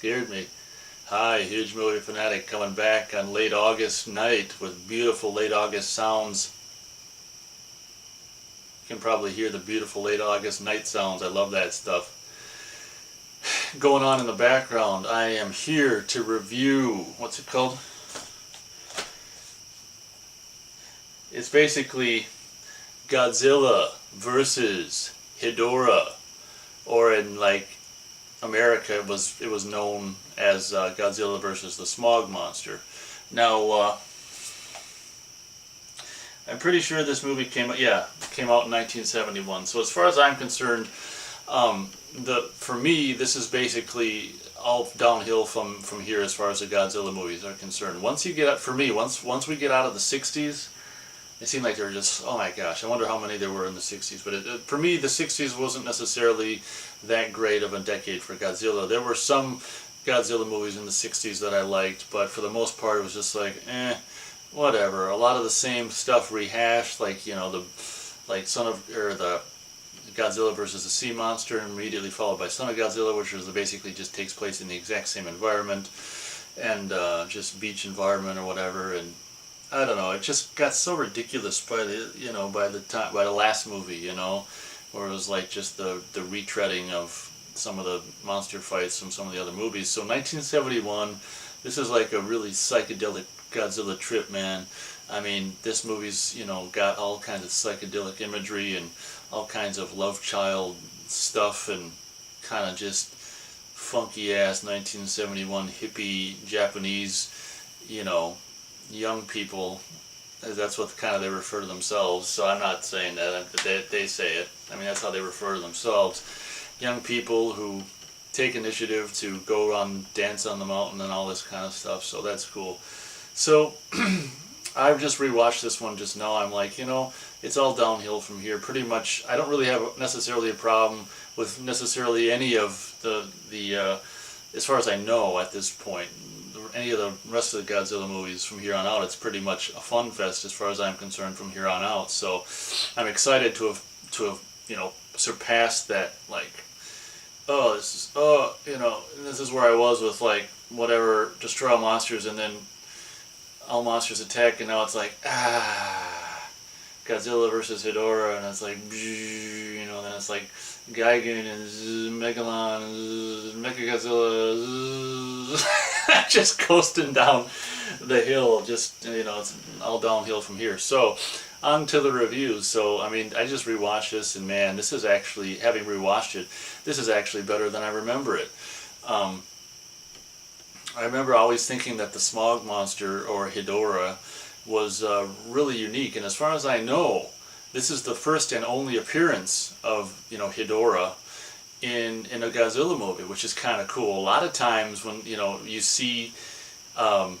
Scared me. Hi, Huge Movie Fanatic coming back on late August night with beautiful late August sounds. You can probably hear the beautiful late August night sounds. I love that stuff. Going on in the background, I am here to review, what's it called? It's basically Godzilla versus Hedorah, or in like America it was known as Godzilla versus the Smog monster. Now I'm pretty sure this movie came out in 1971. So as far as I'm concerned, for me this is basically all downhill from here as far as the Godzilla movies are concerned. Once we get out of the 60s, it seemed like they were just, oh my gosh, I wonder how many there were in the 60s. But for me, the 60s wasn't necessarily that great of a decade for Godzilla. There were some Godzilla movies in the 60s that I liked, but for the most part it was just like, whatever. A lot of the same stuff rehashed, like, you know, the Godzilla versus the Sea Monster, immediately followed by Son of Godzilla, which basically just takes place in the exact same environment, and just beach environment or whatever, and I don't know, it just got so ridiculous by the last movie, you know, where it was like just the retreading of some of the monster fights from some of the other movies. So 1971, this is like a really psychedelic Godzilla trip, man. I mean, this movie's, you know, got all kinds of psychedelic imagery and all kinds of love child stuff and kind of just funky ass 1971 hippie Japanese, you know, young people. That's what kind of they refer to themselves, so I'm not saying that, they say it. I mean, that's how they refer to themselves. Young people who take initiative to go on, dance on the mountain and all this kind of stuff, so that's cool. So I've just rewatched this one just now. I'm like, you know, it's all downhill from here pretty much. I don't really have necessarily a problem with necessarily any of the as far as I know at this point, any of the rest of the Godzilla movies from here on out. It's pretty much a fun fest as far as I'm concerned from here on out. So I'm excited to have you know, surpassed that, like, this is where I was with like whatever, destroy all monsters and then all monsters attack, and now it's like Godzilla versus Hedorah, and it's like, you know, then it's like Gigan and Megalon, Mechagodzilla, just coasting down the hill. Just, you know, it's all downhill from here. So on to the reviews. So I mean, I just rewatched this, and man, this is actually, having rewatched it, this is actually better than I remember it. I remember always thinking that the Smog monster, or Hedorah, was really unique, and as far as I know, this is the first and only appearance of, you know, Hedorah in a Godzilla movie, which is kind of cool. A lot of times when, you know, you see monsters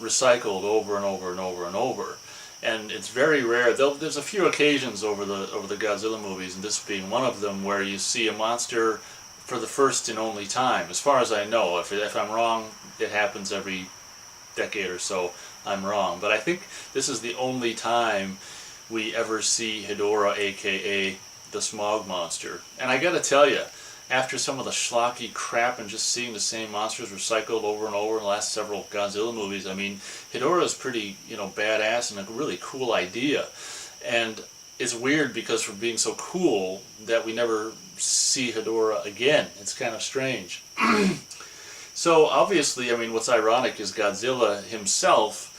recycled over and over and over and over, and it's very rare. There's a few occasions over the Godzilla movies, and this being one of them, where you see a monster for the first and only time, as far as I know. If I'm wrong, it happens every decade or so, I'm wrong. But I think this is the only time we ever see Hedorah, aka the Smog monster. And I gotta tell you, after some of the schlocky crap and just seeing the same monsters recycled over and over in the last several Godzilla movies, I mean, Hedorah is pretty, you know, badass and a really cool idea. And it's weird because for being so cool that we never see Hedorah again. It's kind of strange. So obviously, I mean, what's ironic is Godzilla himself,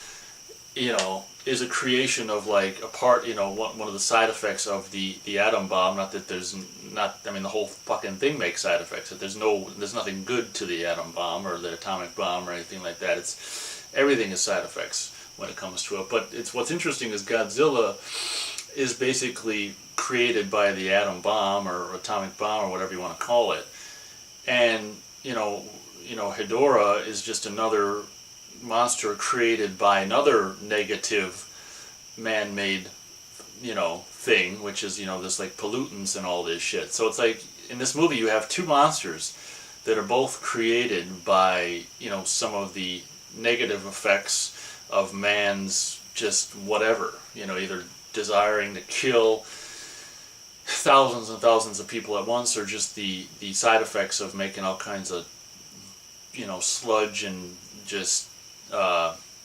you know, is a creation of, like, a part, you know, one of the side effects of the atom bomb. Not that there's not, I mean, the whole fucking thing makes side effects. That there's nothing good to the atom bomb or the atomic bomb or anything like that. Everything is side effects when it comes to it. But what's interesting is Godzilla is basically created by the atom bomb or atomic bomb or whatever you want to call it, and you know, Hedorah is just another monster created by another negative man-made, you know, thing, which is, you know, this like pollutants and all this shit. So it's like in this movie you have two monsters that are both created by, you know, some of the negative effects of man's just whatever, you know, either desiring to kill thousands and thousands of people at once, or just the side effects of making all kinds of, you know, sludge and just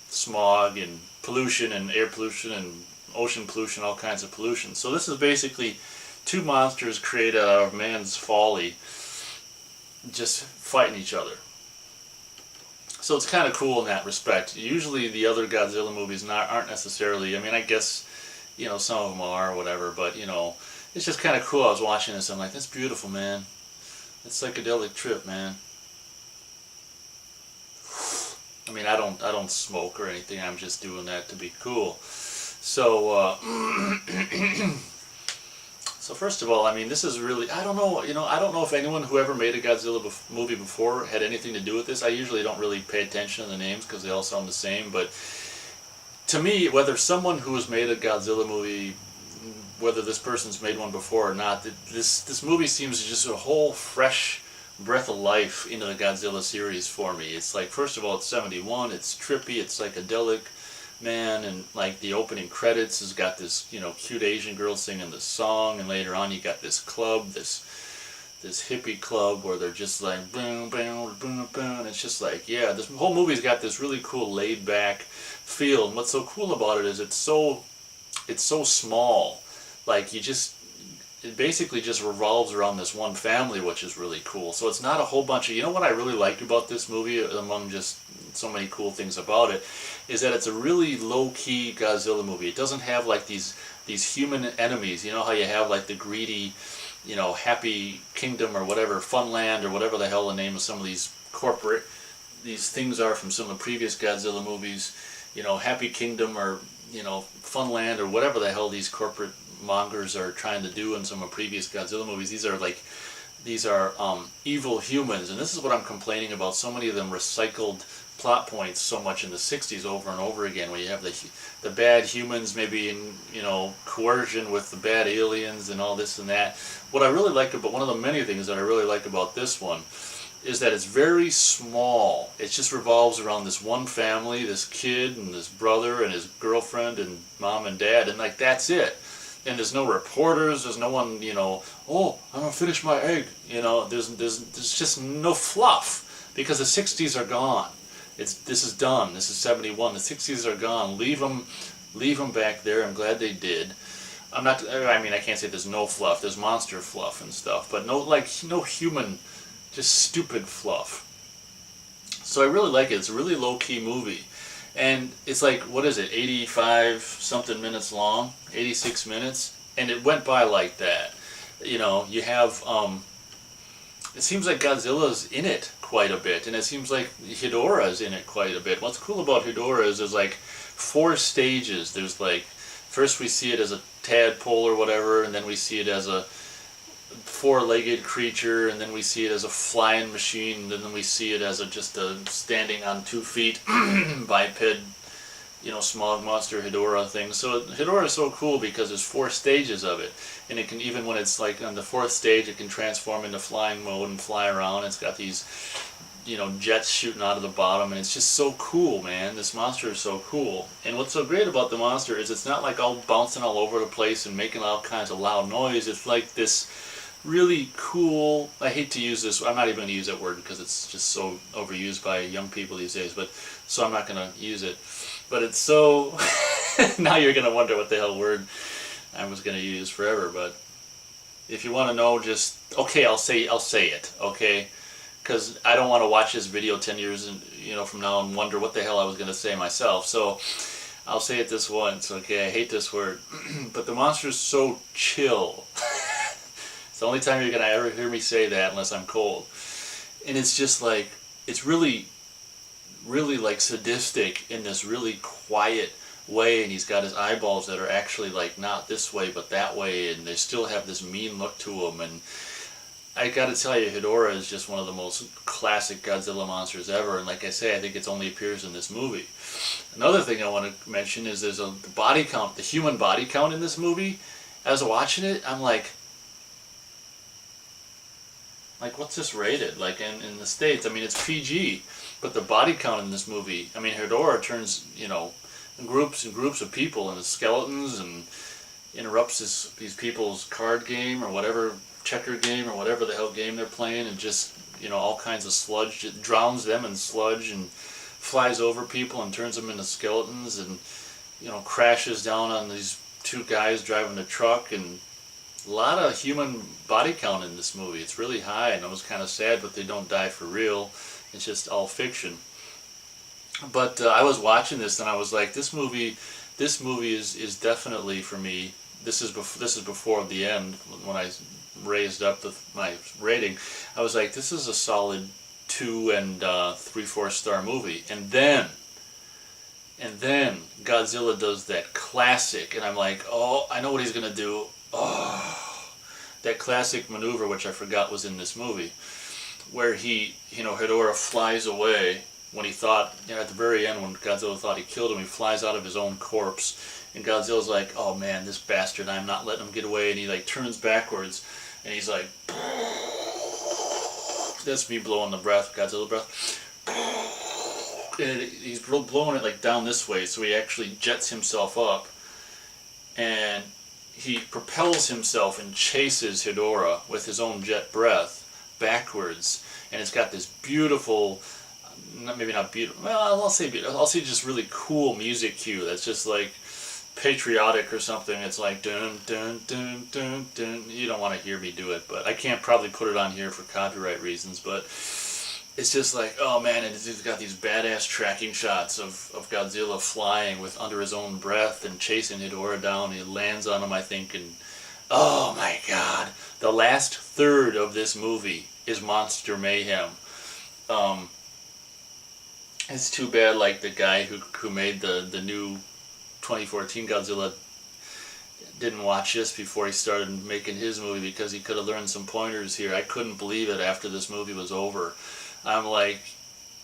smog and pollution and air pollution and ocean pollution, all kinds of pollution. So this is basically two monsters created out of man's folly just fighting each other. So it's kind of cool in that respect. Usually the other Godzilla movies aren't necessarily, I mean, I guess, you know, some of them are or whatever, but, you know, it's just kind of cool. I was watching this, I'm like, that's beautiful, man. It's a psychedelic trip, man. I mean, I don't smoke or anything. I'm just doing that to be cool. So, so first of all, I mean, this is really, I don't know, you know, I don't know if anyone who ever made a Godzilla movie before had anything to do with this. I usually don't really pay attention to the names because they all sound the same, but to me, whether someone who has made a Godzilla movie, whether this person's made one before or not, this movie seems just a whole fresh breath of life into the Godzilla series for me. It's like, first of all, it's 71, it's trippy, it's psychedelic, man, and like the opening credits has got this, you know, cute Asian girl singing this song, and later on you got this club, this hippie club where they're just like boom, boom, boom, boom, and it's just like, yeah, this whole movie's got this really cool laid back feel, and what's so cool about it is it's so small, like it basically just revolves around this one family, which is really cool. So it's not a whole bunch of, you know what I really liked about this movie, among just so many cool things about it, is that it's a really low-key Godzilla movie. It doesn't have like these human enemies. You know how you have like the greedy, you know, Happy Kingdom or whatever, Funland or whatever the hell the name of some of these things are from some of the previous Godzilla movies, you know, Happy Kingdom or, you know, Funland or whatever the hell these corporate mongers are trying to do in some of previous Godzilla movies. These are evil humans, and this is what I'm complaining about. So many of them recycled plot points so much in the 60s over and over again, where you have the bad humans maybe in, you know, coercion with the bad aliens and all this and that. What I really like about, one of the many things that I really like about this one, is that it's very small. It just revolves around this one family, this kid and this brother and his girlfriend and mom and dad, and like that's it. And there's no reporters, there's no one, you know, oh, I'm gonna finish my egg, you know, there's just no fluff, because the 60s are gone. This is done. This is 71. The 60s are gone. Leave them back there. I'm glad they did. I mean, I can't say there's no fluff. There's monster fluff and stuff, but no human, just stupid fluff. So I really like it. It's a really low-key movie. And it's like, what is it, 85 something minutes long, 86 minutes, and it went by like that. You know, you have, it seems like Godzilla's in it quite a bit, and it seems like Hedorah's in it quite a bit. What's cool about Hedorah is there's like 4 stages. There's like, first we see it as a tadpole or whatever, and then we see it as a 4-legged creature, and then we see it as a flying machine, and then we see it as just a standing on 2 feet biped, you know, Smog monster Hedorah thing. So Hedorah is so cool because there's 4 stages of it, and it can, even when it's like on the 4th stage, it can transform into flying mode and fly around. It's got these, you know, jets shooting out of the bottom, and it's just so cool, man. This monster is so cool. And what's so great about the monster is it's not like all bouncing all over the place and making all kinds of loud noise. It's like this really cool, I hate to use this, I'm not even going to use that word because it's just so overused by young people these days, but so I'm not going to use it. But it's so, now you're going to wonder what the hell word I was going to use forever, but if you want to know, just, okay, I'll say it, okay? Because I don't want to watch this video 10 years from now and wonder what the hell I was going to say myself. So I'll say it this once, okay? I hate this word, but the monster is so chill. It's the only time you're going to ever hear me say that unless I'm cold. And it's just like, it's really, really like sadistic in this really quiet way, and he's got his eyeballs that are actually like not this way but that way, and they still have this mean look to them. And I gotta tell you, Hedorah is just one of the most classic Godzilla monsters ever, and like I say, I think it only appears in this movie. Another thing I want to mention is there's the body count, the human body count in this movie. As I was watching it, I'm like, what's this rated? Like in the States, I mean, it's PG, but the body count in this movie, I mean, Hedorah turns, groups and groups of people into skeletons, and interrupts these people's card game or whatever, checker game or whatever the hell game they're playing, and just, all kinds of sludge. It drowns them in sludge and flies over people and turns them into skeletons, and crashes down on these two guys driving a truck. And a lot of human body count in this movie. It's really high, and I was kind of sad, but they don't die for real. It's just all fiction. But I was watching this and I was like, this movie is definitely for me. This is before the end, when I raised up my rating. I was like, this is a solid 2 and 3/4 star movie. And then Godzilla does that classic, and I'm like, oh, I know what he's gonna do. Oh, that classic maneuver, which I forgot was in this movie, where Hedorah flies away when he thought, at the very end, when Godzilla thought he killed him, he flies out of his own corpse, and Godzilla's like, oh man, this bastard, I'm not letting him get away, and he like turns backwards, and he's like, that's me blowing the breath, Godzilla breath, and he's blowing it like down this way, so he actually jets himself up, and he propels himself and chases Hedorah with his own jet breath backwards, and it's got this beautiful, maybe not beautiful, well, I'll say beautiful, I'll say just really cool music cue that's just like patriotic or something. It's like dun dun dun dun dun. You don't want to hear me do it, but I can't probably put it on here for copyright reasons, but it's just like, oh man, and it's got these badass tracking shots of Godzilla flying with under his own breath and chasing Hedorah down. He lands on him, I think, and oh my god. The last third of this movie is monster mayhem. It's too bad, like, the guy who made the new 2014 Godzilla didn't watch this before he started making his movie, because he could have learned some pointers here. I couldn't believe it after this movie was over. I'm like,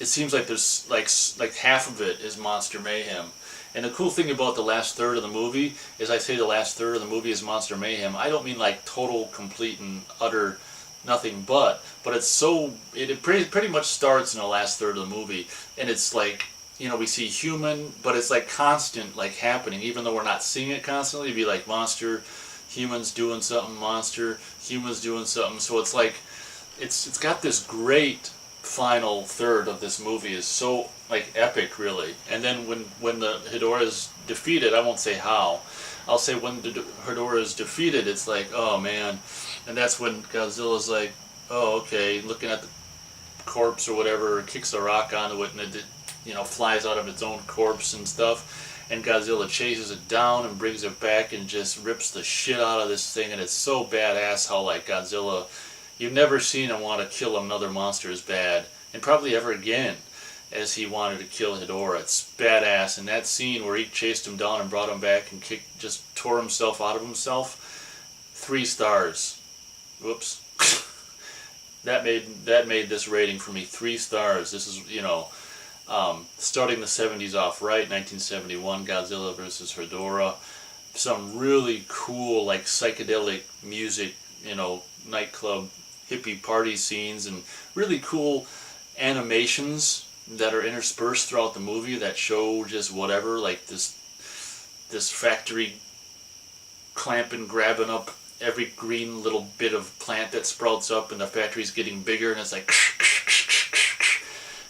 it seems like there's like half of it is monster mayhem. And the cool thing about the last third of the movie is, I say the last third of the movie is monster mayhem. I don't mean like total, complete, and utter nothing but it's so, it pretty much starts in the last third of the movie, and it's like, we see human, but it's like constant, like happening, even though we're not seeing it constantly. It'd be like monster, humans doing something, monster, humans doing something. So it's like, it's got this great final third of this movie is so like epic, really. And then when the Hedorah is defeated, I won't say how, I'll say when the Hedorah is defeated, it's like, oh man. And that's when Godzilla's like, oh okay, looking at the corpse or whatever, kicks a rock onto it, and it flies out of its own corpse and stuff, and Godzilla chases it down and brings it back and just rips the shit out of this thing. And it's so badass how, like, Godzilla, you've never seen him want to kill another monster as bad, and probably ever again, as he wanted to kill Hedorah. It's badass. And that scene where he chased him down and brought him back and just tore himself out of himself, 3 stars. Whoops. that made this rating for me 3 stars. This is, starting the 70s off right, 1971, Godzilla vs. Hedorah. Some really cool, like, psychedelic music, nightclub hippie party scenes, and really cool animations that are interspersed throughout the movie that show just whatever, like this factory clamping, grabbing up every green little bit of plant that sprouts up, and the factory's getting bigger, and it's like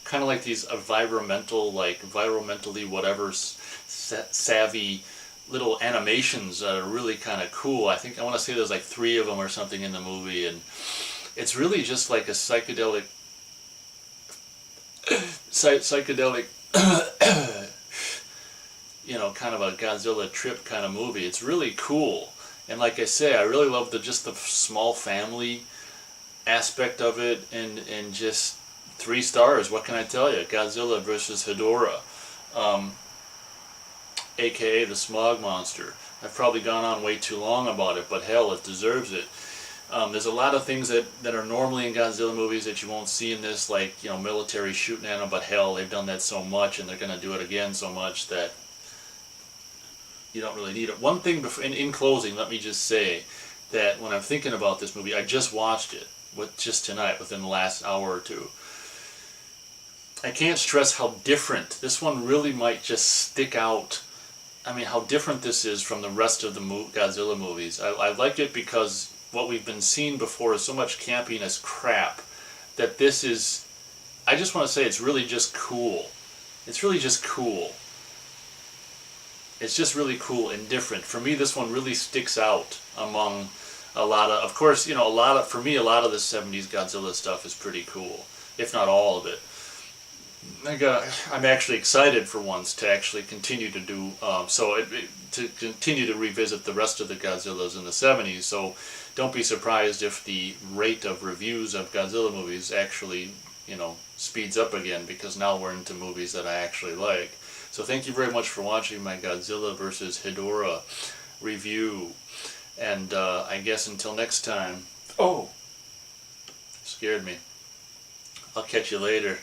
kind of like these environmentally whatever savvy little animations that are really kind of cool. I want to say there's like 3 of them or something in the movie, and it's really just like a psychedelic kind of a Godzilla trip kind of movie. It's really cool. And like I say, I really love the small family aspect of it, and just 3 stars. What can I tell you? Godzilla vs. Hedorah, aka the Smog monster. I've probably gone on way too long about it, but hell, it deserves it. There's a lot of things that are normally in Godzilla movies that you won't see in this, like, military shooting at them, but hell, they've done that so much, and they're going to do it again so much that you don't really need it. One thing, in closing, let me just say that when I'm thinking about this movie, I just watched it just tonight, within the last hour or two. I can't stress how different this one really might just stick out I mean, how different this is from the rest of the Godzilla movies. I like it because what we've been seeing before is so much campiness crap that this is, I just want to say it's really just cool. It's really just cool. It's just really cool and different. For me, this one really sticks out among a lot of course, you know, for me, a lot of the 70s Godzilla stuff is pretty cool, if not all of it. I'm actually excited for once to actually continue to do, to continue to revisit the rest of the Godzillas in the 70s, so don't be surprised if the rate of reviews of Godzilla movies actually, you know, speeds up again, because now we're into movies that I actually like. So thank you very much for watching my Godzilla vs. Hedorah review. And I guess until next time. Oh! Scared me. I'll catch you later.